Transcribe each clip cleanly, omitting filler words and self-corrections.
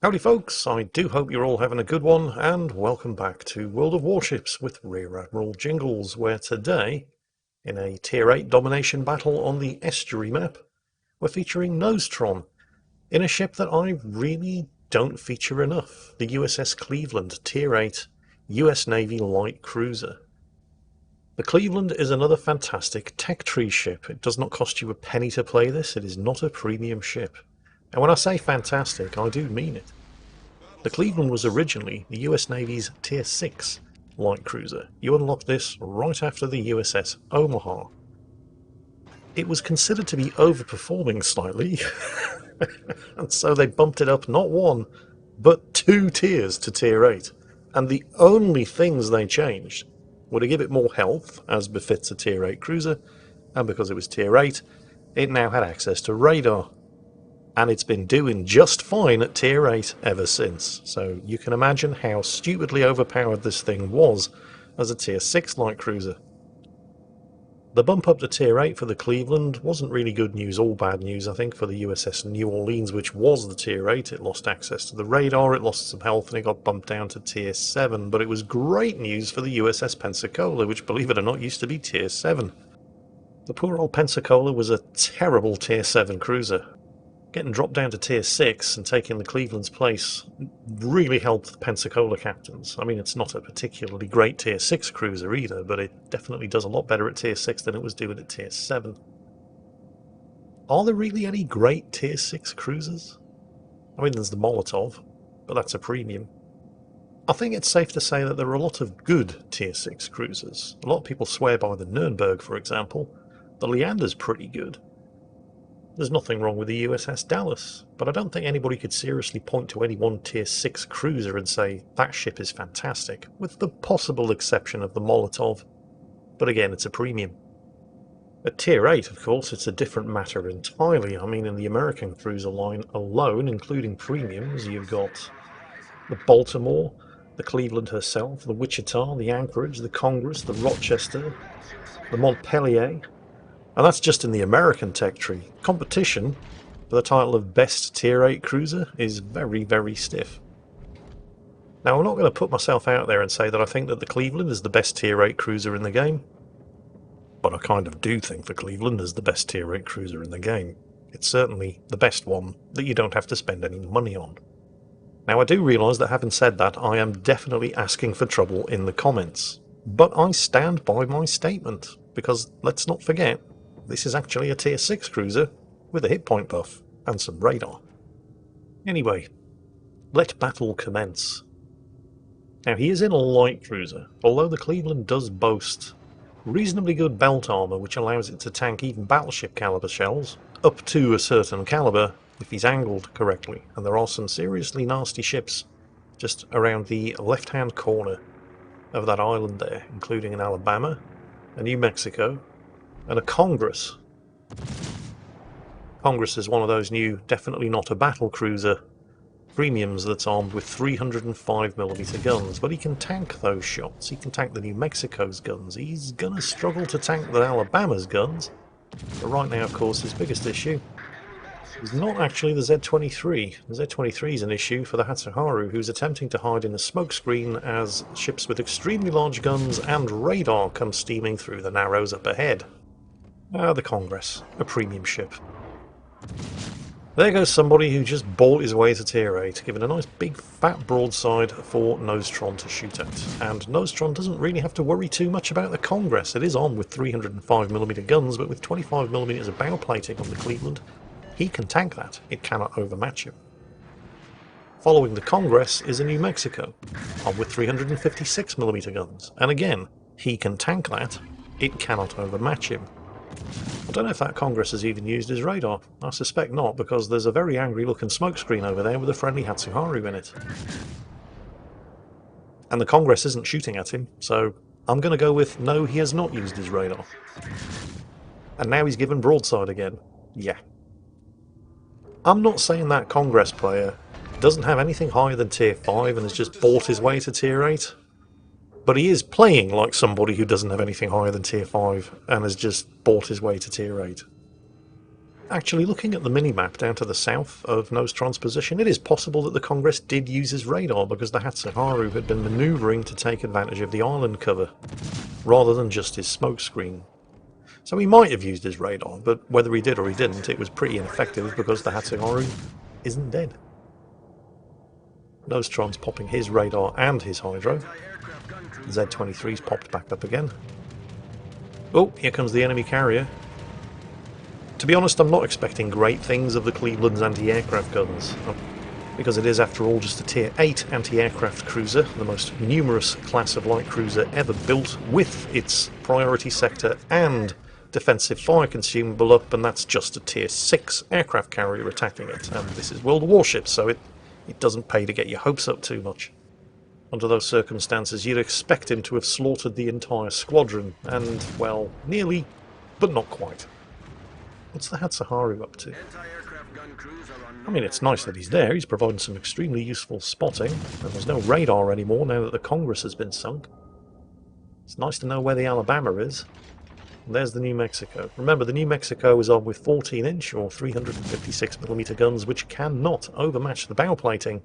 Howdy folks, I do hope you're all having a good one, and welcome back to World of Warships with Rear Admiral Jingles, where today, in a Tier 8 domination battle on the Estuary map, we're featuring Nostron, in a ship that I really don't feature enough, the USS Cleveland, Tier 8, US Navy light cruiser. The Cleveland is another fantastic tech tree ship. It does not cost you a penny to play this, it is not a premium ship. And when I say fantastic, I do mean it. The Cleveland was originally the US Navy's Tier 6 light cruiser. You unlocked this right after the USS Omaha. It was considered to be overperforming slightly, and so they bumped it up not one, but 2 tiers to Tier 8. And the only things they changed were to give it more health, as befits a Tier 8 cruiser, and because it was Tier 8, it now had access to radar. And it's been doing just fine at Tier 8 ever since, so you can imagine how stupidly overpowered this thing was as a Tier 6 light cruiser. The bump up to Tier 8 for the Cleveland wasn't really good news or bad news, I think, for the USS New Orleans, which was the Tier 8. It lost access to the radar, it lost some health, and it got bumped down to Tier 7, but it was great news for the USS Pensacola, which, believe it or not, used to be Tier 7. The poor old Pensacola was a terrible Tier 7 cruiser. Getting dropped down to Tier 6 and taking the Cleveland's place really helped the Pensacola captains. I mean, it's not a particularly great Tier 6 cruiser either, but it definitely does a lot better at Tier 6 than it was doing at Tier 7. Are there really any great Tier 6 cruisers? I mean, there's the Molotov, but that's a premium. I think it's safe to say that there are a lot of good Tier 6 cruisers. A lot of people swear by the Nürnberg, for example. The Leander's pretty good. There's nothing wrong with the USS Dallas, but I don't think anybody could seriously point to any one Tier 6 cruiser and say, that ship is fantastic, with the possible exception of the Molotov. But again, it's a premium. At Tier 8, of course, it's a different matter entirely. I mean, in the American cruiser line alone, including premiums, you've got the Baltimore, the Cleveland herself, the Wichita, the Anchorage, the Congress, the Rochester, the Montpellier. And that's just in the American tech tree. Competition for the title of best Tier 8 cruiser is very, very stiff. Now, I'm not going to put myself out there and say that I think that the Cleveland is the best Tier 8 cruiser in the game, but I kind of do think the Cleveland is the best Tier 8 cruiser in the game. It's certainly the best one that you don't have to spend any money on. Now, I do realise that having said that, I am definitely asking for trouble in the comments, but I stand by my statement, because let's not forget, this is actually a Tier 6 cruiser with a hit point buff and some radar. Anyway, let battle commence. Now, he is in a light cruiser, although the Cleveland does boast reasonably good belt armour which allows it to tank even battleship caliber shells, up to a certain caliber if he's angled correctly, and there are some seriously nasty ships just around the left-hand corner of that island there, including an Alabama, a New Mexico, and a Congress. Congress is one of those new, definitely not a battle cruiser premiums that's armed with 305mm guns, but he can tank those shots. He can tank the New Mexico's guns. He's gonna struggle to tank the Alabama's guns, but right now, of course, his biggest issue is not actually the Z-23. The Z-23 is an issue for the Hatsuharu, who's attempting to hide in a smokescreen as ships with extremely large guns and radar come steaming through the narrows up ahead. The Congress, a premium ship. There goes somebody who just bought his way to Tier 8, given a nice big fat broadside for Nostron to shoot at. And Nostron doesn't really have to worry too much about the Congress. It is armed with 305mm guns, but with 25mm of bow plating on the Cleveland, he can tank that. It cannot overmatch him. Following the Congress is a New Mexico, armed with 356mm guns. And again, he can tank that. It cannot overmatch him. I don't know if that Congress has even used his radar. I suspect not, because there's a very angry looking smokescreen over there with a friendly Hatsuharu in it. And the Congress isn't shooting at him, so I'm going to go with no, he has not used his radar. And now he's given broadside again. Yeah. I'm not saying that Congress player doesn't have anything higher than Tier 5 and has just bought his way to Tier 8. But he is playing like somebody who doesn't have anything higher than Tier 5 and has just bought his way to Tier 8. Actually, looking at the mini-map down to the south of Nostron's position, it is possible that the Congress did use his radar because the Hatsuharu had been manoeuvring to take advantage of the island cover, rather than just his smokescreen. So he might have used his radar, but whether he did or he didn't, it was pretty ineffective because the Hatsuharu isn't dead. Nostron's popping his radar and his hydro. Z-23's popped back up again. Oh, here comes the enemy carrier. To be honest, I'm not expecting great things of the Cleveland's anti-aircraft guns, because it is, after all, just a Tier 8 anti-aircraft cruiser, the most numerous class of light cruiser ever built, with its priority sector and defensive fire consumable up, and that's just a Tier 6 aircraft carrier attacking it. And this is World of Warships, so it doesn't pay to get your hopes up too much. Under those circumstances, you'd expect him to have slaughtered the entire squadron, and, well, nearly, but not quite. What's the Hatsuharu up to? I mean, it's nice that he's there. He's providing some extremely useful spotting, and there's no radar anymore now that the Congress has been sunk. It's nice to know where the Alabama is. And there's the New Mexico. Remember, the New Mexico is armed with 14-inch or 356mm guns, which cannot overmatch the bow plating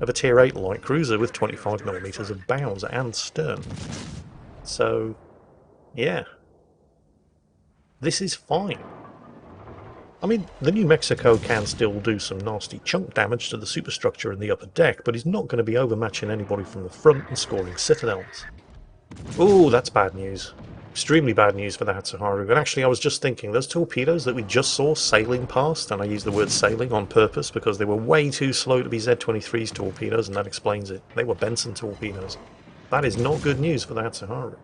of a Tier 8 light cruiser with 25mm of bows and stern. So, yeah. This is fine. I mean, the New Mexico can still do some nasty chunk damage to the superstructure in the upper deck, but he's not going to be overmatching anybody from the front and scoring citadels. Ooh, that's bad news. Extremely bad news for the Hatsuharu. And actually, I was just thinking, those torpedoes that we just saw sailing past, and I use the word sailing on purpose because they were way too slow to be Z-23's torpedoes, and that explains it. They were Benson torpedoes. That is not good news for the Hatsuharu.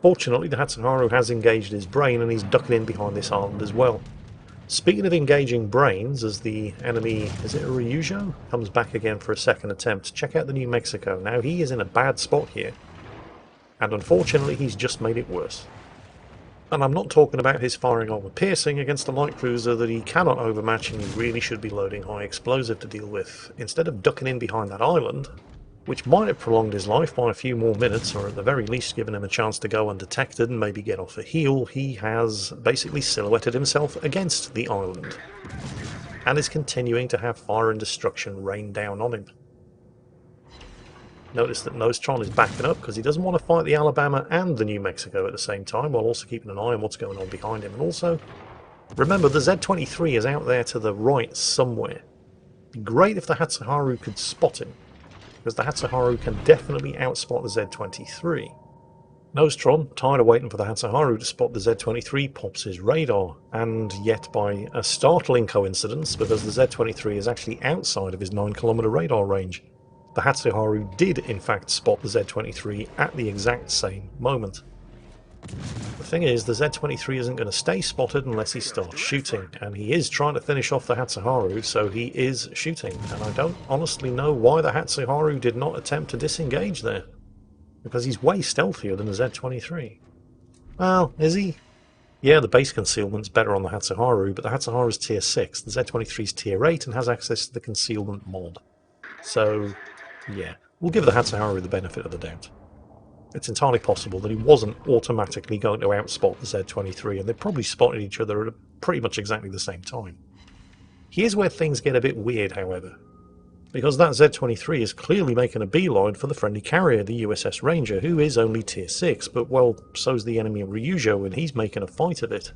Fortunately, the Hatsuharu has engaged his brain, and he's ducking in behind this island as well. Speaking of engaging brains, as the enemy, is it a Ryujo? Comes back again for a second attempt. Check out the New Mexico. Now, he is in a bad spot here. And unfortunately, he's just made it worse. And I'm not talking about his firing armor piercing against a light cruiser that he cannot overmatch, and he really should be loading high explosive to deal with. Instead of ducking in behind that island, which might have prolonged his life by a few more minutes, or at the very least given him a chance to go undetected and maybe get off a heel, he has basically silhouetted himself against the island, and is continuing to have fire and destruction rain down on him. Notice that Nostron is backing up because he doesn't want to fight the Alabama and the New Mexico at the same time, while also keeping an eye on what's going on behind him. And also, remember, the Z-23 is out there to the right somewhere. It'd be great if the Hatsuharu could spot him, because the Hatsuharu can definitely outspot the Z-23. Nostron, tired of waiting for the Hatsuharu to spot the Z-23, pops his radar, and yet by a startling coincidence, because the Z-23 is actually outside of his 9km radar range, the Hatsuharu did in fact spot the Z-23 at the exact same moment. The thing is, the Z-23 isn't going to stay spotted unless he starts shooting, and he is trying to finish off the Hatsuharu, so he is shooting, and I don't honestly know why the Hatsuharu did not attempt to disengage there, because he's way stealthier than the Z-23. Well, is he? Yeah, the base concealment's better on the Hatsuharu, but the Hatsuharu's Tier 6, the Z-23's Tier 8, and has access to the concealment mod. So, yeah, we'll give the Hatsuharu the benefit of the doubt. It's entirely possible that he wasn't automatically going to outspot the Z-23, and they probably spotted each other at pretty much exactly the same time. Here's where things get a bit weird, however, because that Z-23 is clearly making a beeline for the friendly carrier, the USS Ranger, who is only Tier 6, but, well, so's the enemy Ryujo, and he's making a fight of it.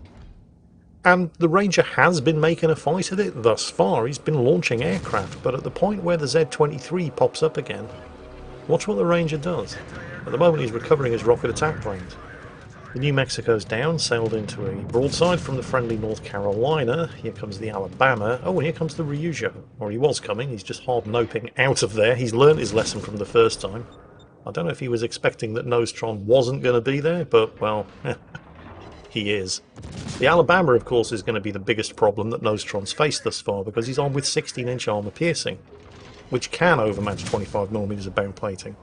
And the Ranger has been making a fight of it thus far. He's been launching aircraft, but at the point where the Z-23 pops up again, watch what the Ranger does. At the moment he's recovering his rocket attack planes. The New Mexico's down, sailed into a broadside from the friendly North Carolina. Here comes the Alabama. Oh, and here comes the Ryujo. Or he was coming, he's just hard-noping out of there. He's learnt his lesson from the first time. I don't know if he was expecting that Nostron wasn't going to be there, but, well, he is. The Alabama, of course, is going to be the biggest problem that Nostron's faced thus far, because he's armed with 16-inch armor piercing, which can overmatch 25mm of bow plating.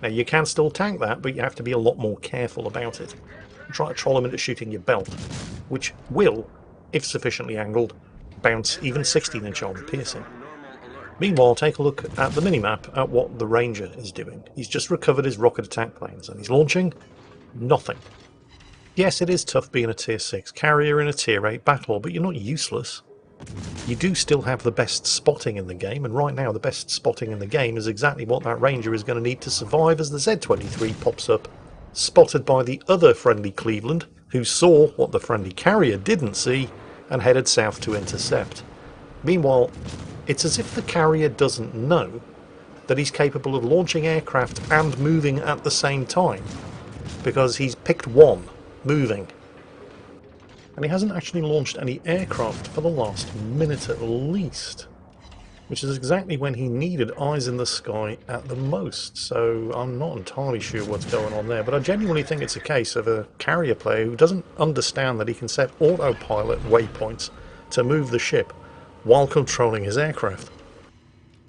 Now, you can still tank that, but you have to be a lot more careful about it. Try to troll him into shooting your belt, which will, if sufficiently angled, bounce even 16-inch armor piercing. Meanwhile, take a look at the minimap at what the Ranger is doing. He's just recovered his rocket attack planes, and he's launching nothing. Yes, it is tough being a tier 6 carrier in a tier 8 battle, but you're not useless. You do still have the best spotting in the game, and right now the best spotting in the game is exactly what that ranger is going to need to survive as the Z-23 pops up, spotted by the other friendly Cleveland, who saw what the friendly carrier didn't see and headed south to intercept. Meanwhile, it's as if the carrier doesn't know that he's capable of launching aircraft and moving at the same time, because he's picked one, moving. And he hasn't actually launched any aircraft for the last minute at least, which is exactly when he needed eyes in the sky at the most. So I'm not entirely sure what's going on there, but I genuinely think it's a case of a carrier player who doesn't understand that he can set autopilot waypoints to move the ship while controlling his aircraft.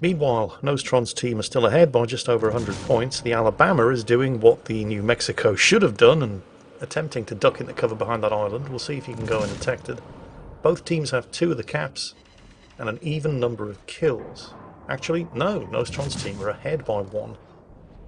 Meanwhile, Nostron's team are still ahead by just over 100 points. The Alabama is doing what the New Mexico should have done and attempting to duck into cover behind that island. We'll see if he can go undetected. Both teams have 2 of the caps and an even number of kills. Actually, no, Nostron's team are ahead by 1.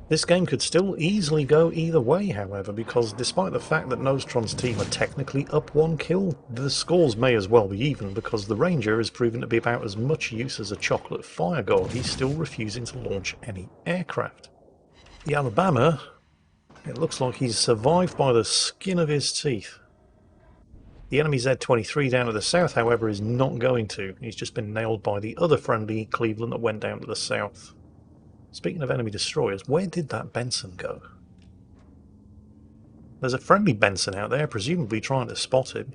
This game could still easily go either way, however, because despite the fact that Nostron's team are technically up 1 kill, the scores may as well be even, because the Ranger is proven to be about as much use as a chocolate fire god. He's still refusing to launch any aircraft. The Alabama, it looks like he's survived by the skin of his teeth. The enemy Z-23 down to the south, however, is not going to. He's just been nailed by the other friendly Cleveland that went down to the south. Speaking of enemy destroyers, where did that Benson go? There's a friendly Benson out there, presumably trying to spot him.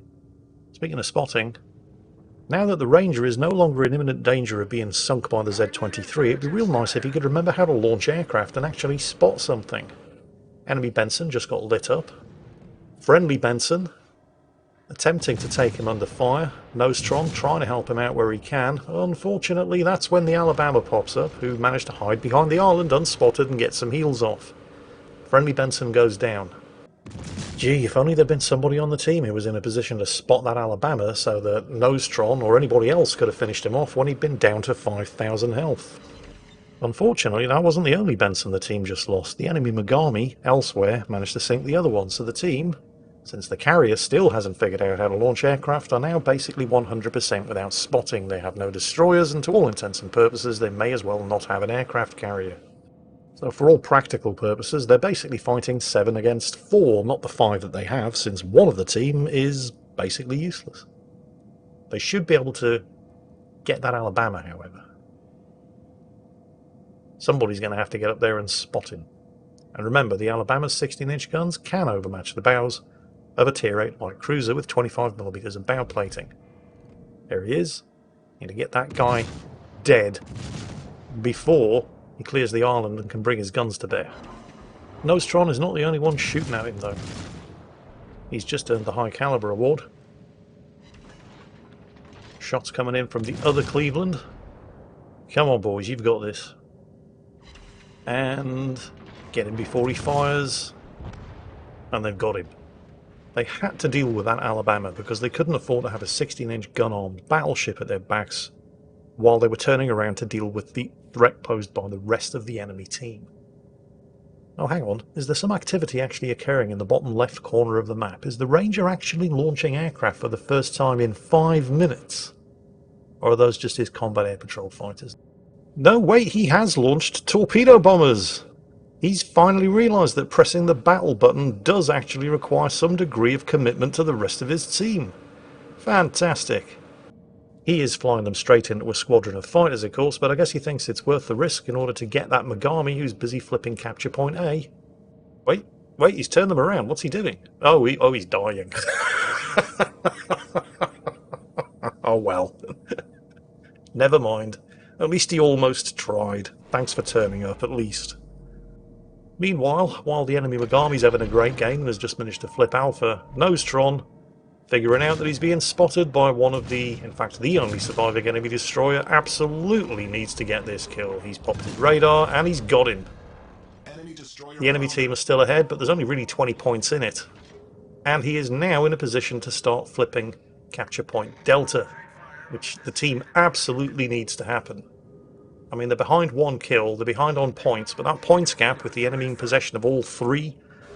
Speaking of spotting, now that the Ranger is no longer in imminent danger of being sunk by the Z-23, it'd be real nice if he could remember how to launch aircraft and actually spot something. Enemy Benson just got lit up. Friendly Benson attempting to take him under fire. Nostron trying to help him out where he can. Unfortunately, that's when the Alabama pops up, who managed to hide behind the island unspotted and get some heals off. Friendly Benson goes down. Gee, if only there'd been somebody on the team who was in a position to spot that Alabama so that Nostron or anybody else could have finished him off when he'd been down to 5,000 health. Unfortunately, that wasn't the only Benson the team just lost. The enemy Megami, elsewhere, managed to sink the other one, so the team, since the carrier still hasn't figured out how to launch aircraft, are now basically 100% without spotting. They have no destroyers, and to all intents and purposes, they may as well not have an aircraft carrier. So for all practical purposes, they're basically fighting 7 against 4, not the 5 that they have, since one of the team is basically useless. They should be able to get that Alabama, however. Somebody's going to have to get up there and spot him. And remember, the Alabama's 16-inch guns can overmatch the bows of a Tier 8 light cruiser with 25mm of bow plating. There he is. Need to get that guy dead before he clears the island and can bring his guns to bear. Nostron is not the only one shooting at him, though. He's just earned the high caliber award. Shots coming in from the other Cleveland. Come on, boys, you've got this. And get him before he fires. And they've got him. They had to deal with that Alabama because they couldn't afford to have a 16-inch gun-armed battleship at their backs while they were turning around to deal with the threat posed by the rest of the enemy team. Oh, hang on. Is there some activity actually occurring in the bottom left corner of the map? Is the Ranger actually launching aircraft for the first time in 5 minutes? Or are those just his combat air patrol fighters? No, wait, he has launched torpedo bombers! He's finally realised that pressing the battle button does actually require some degree of commitment to the rest of his team. Fantastic. He is flying them straight into a squadron of fighters, of course, but I guess he thinks it's worth the risk in order to get that Megami who's busy flipping capture point A. Wait, he's turned them around. What's he doing? Oh, he's dying. Oh well. Never mind. At least he almost tried. Thanks for turning up, at least. Meanwhile, while the enemy Megami's having a great game and has just managed to flip Alpha, Nostron, figuring out that he's being spotted by one of the, in fact the only surviving enemy destroyer, absolutely needs to get this kill. He's popped his radar and he's got him. The enemy team are still ahead, but there's only really 20 points in it. And he is now in a position to start flipping capture point Delta, which the team absolutely needs to happen. I mean, they're behind 1 kill, they're behind on points, but that points gap with the enemy in possession of all 3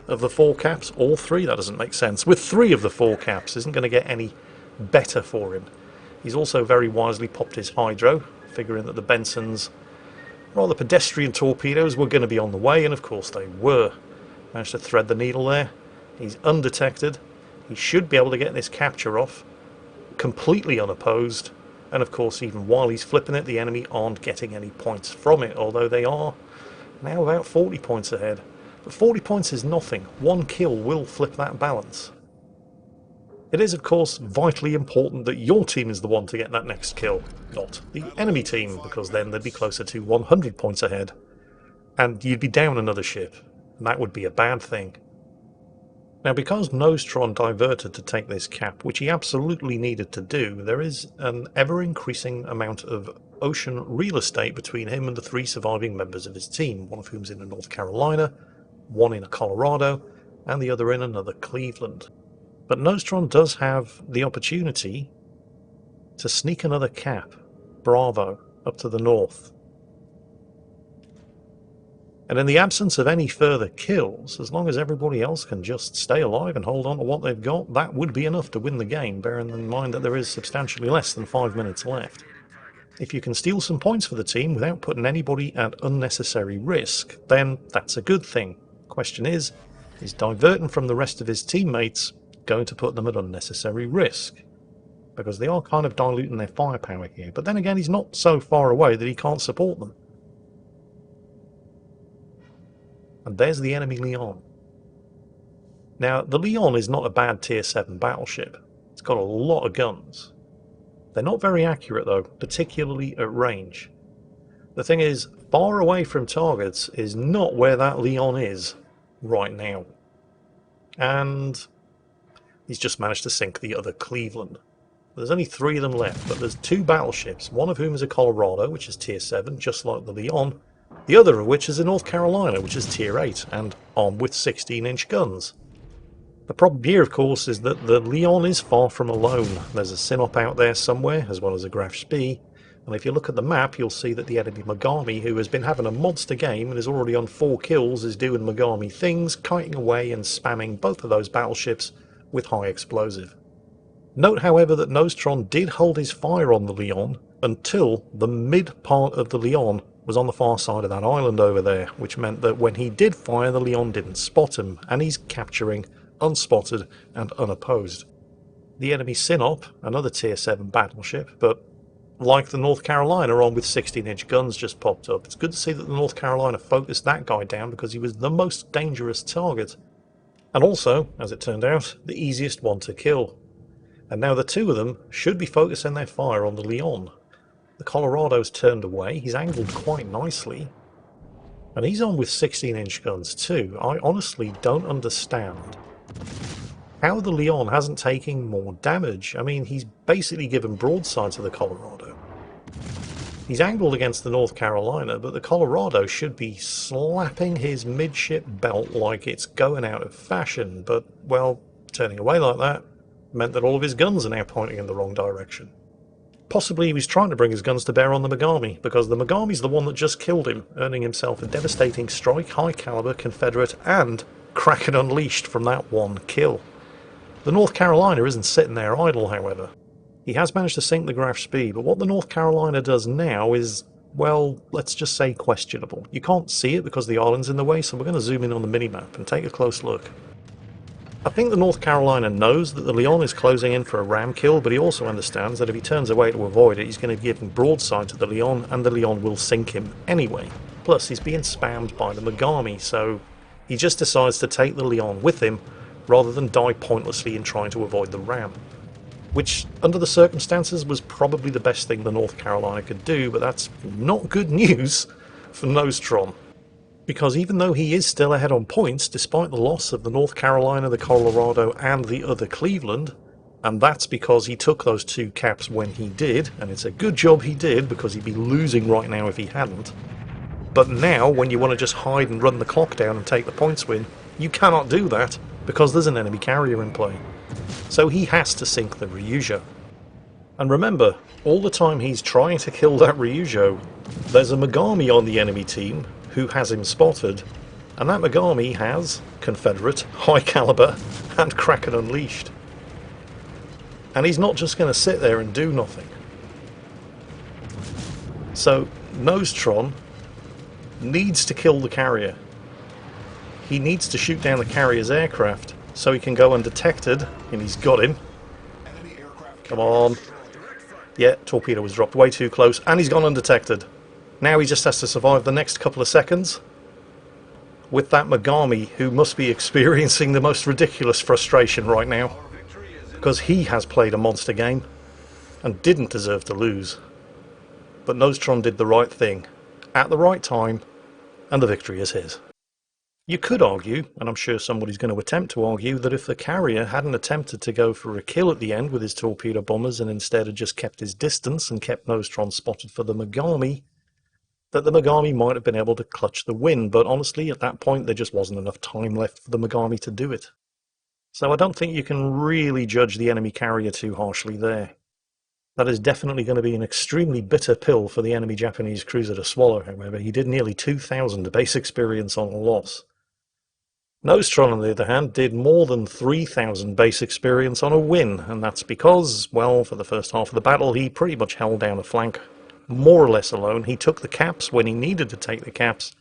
of the 4 caps, all 3, that doesn't make sense. With 3 of the 4 caps, isn't going to get any better for him. He's also very wisely popped his hydro, figuring that the Benson's rather pedestrian torpedoes were going to be on the way, and of course they were. Managed to thread the needle there. He's undetected. He should be able to get this capture off completely unopposed, and of course even while he's flipping it, the enemy aren't getting any points from it, although they are now about 40 points ahead. But 40 points is nothing. 1 kill will flip that balance. It is of course vitally important that your team is the one to get that next kill, not the enemy team, because then they'd be closer to 100 points ahead, and you'd be down another ship, and that would be a bad thing. Now, because Nostron diverted to take this cap, which he absolutely needed to do, there is an ever-increasing amount of ocean real estate between him and the 3 surviving members of his team, one of whom's in a North Carolina, one in a Colorado, and the other in another Cleveland. But Nostron does have the opportunity to sneak another cap, Bravo, up to the north. And in the absence of any further kills, as long as everybody else can just stay alive and hold on to what they've got, that would be enough to win the game, bearing in mind that there is substantially less than 5 minutes left. If you can steal some points for the team without putting anybody at unnecessary risk, then that's a good thing. Question is diverting from the rest of his teammates going to put them at unnecessary risk? Because they are kind of diluting their firepower here, but then again he's not so far away that he can't support them. And there's the enemy Leon. Now, the Leon is not a bad tier 7 battleship. It's got a lot of guns. They're not very accurate though, particularly at range. The thing is, far away from targets is not where that Leon is right now. And he's just managed to sink the other Cleveland. There's only 3 of them left, but there's 2 battleships, one of whom is a Colorado, which is tier 7, just like the Leon, the other of which is a North Carolina, which is tier 8, and armed with 16-inch guns. The problem here, of course, is that the Leon is far from alone. There's a Sinop out there somewhere, as well as a Graf Spee, and if you look at the map, you'll see that the enemy Mogami, who has been having a monster game and is already on 4 kills, is doing Mogami things, kiting away and spamming both of those battleships with high explosive. Note, however, that Nostron did hold his fire on the Leon until the mid part of the Leon was on the far side of that island over there, which meant that when he did fire, the Leon didn't spot him, and he's capturing unspotted and unopposed. The enemy Sinop, another tier 7 battleship, but like the North Carolina, on with 16-inch guns, just popped up. It's good to see that the North Carolina focused that guy down because he was the most dangerous target. And also, as it turned out, the easiest one to kill. And now the 2 of them should be focusing their fire on the Leon. The Colorado's turned away, he's angled quite nicely, and he's on with 16-inch guns too. I honestly don't understand how the Leon hasn't taken more damage. I mean, he's basically given broadside to the Colorado. He's angled against the North Carolina, but the Colorado should be slapping his midship belt like it's going out of fashion, but, well, turning away like that meant that all of his guns are now pointing in the wrong direction. Possibly he was trying to bring his guns to bear on the Mogami, because the Mogami's the one that just killed him, earning himself a devastating strike, high caliber, Confederate, and Kraken Unleashed from that 1 kill. The North Carolina isn't sitting there idle, however. He has managed to sink the Graf Spee, but what the North Carolina does now is, well, let's just say questionable. You can't see it because the island's in the way, so we're going to zoom in on the minimap and take a close look. I think the North Carolina knows that the Leon is closing in for a ram kill, but he also understands that if he turns away to avoid it, he's going to give him broadside to the Leon, and the Leon will sink him anyway. Plus, he's being spammed by the Mogami, so he just decides to take the Leon with him, rather than die pointlessly in trying to avoid the ram. Which, under the circumstances, was probably the best thing the North Carolina could do, but that's not good news for Nostron. Because even though he is still ahead on points, despite the loss of the North Carolina, the Colorado, and the other Cleveland, and that's because he took those 2 caps when he did, and it's a good job he did, because he'd be losing right now if he hadn't. But now, when you want to just hide and run the clock down and take the points win, you cannot do that, because there's an enemy carrier in play. So he has to sink the Ryujo. And remember, all the time he's trying to kill that Ryujo, there's a Mogami on the enemy team who has him spotted, And that Megami has Confederate, High Caliber, and Kraken Unleashed. And he's not just going to sit there and do nothing. So, Nostron needs to kill the carrier. He needs to shoot down the carrier's aircraft so he can go undetected, and he's got him. Come on. Yeah, torpedo was dropped way too close, and he's gone undetected. Now he just has to survive the next couple of seconds with that Megami, who must be experiencing the most ridiculous frustration right now, because he has played a monster game and didn't deserve to lose. But Nostron did the right thing at the right time, and the victory is his. You could argue, and I'm sure somebody's going to attempt to argue, that if the carrier hadn't attempted to go for a kill at the end with his torpedo bombers and instead had just kept his distance and kept Nostron spotted for the Megami, that the Megami might have been able to clutch the win, but honestly at that point there just wasn't enough time left for the Megami to do it. So I don't think you can really judge the enemy carrier too harshly there. That is definitely going to be an extremely bitter pill for the enemy Japanese cruiser to swallow, however. He did nearly 2,000 base experience on a loss. Nostron, on the other hand, did more than 3,000 base experience on a win, and that's because, well, for the first half of the battle, he pretty much held down a flank, more or less alone. He took the caps when he needed to take the caps.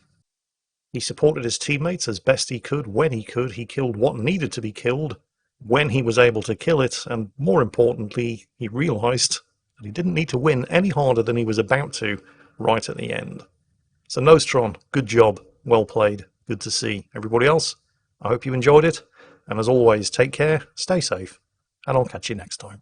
He supported his teammates as best he could, when he could. He killed what needed to be killed, when he was able to kill it, and more importantly, he realised that he didn't need to win any harder than he was about to right at the end. So Nostron, good job, well played, good to see. Everybody else, I hope you enjoyed it, and as always, take care, stay safe, and I'll catch you next time.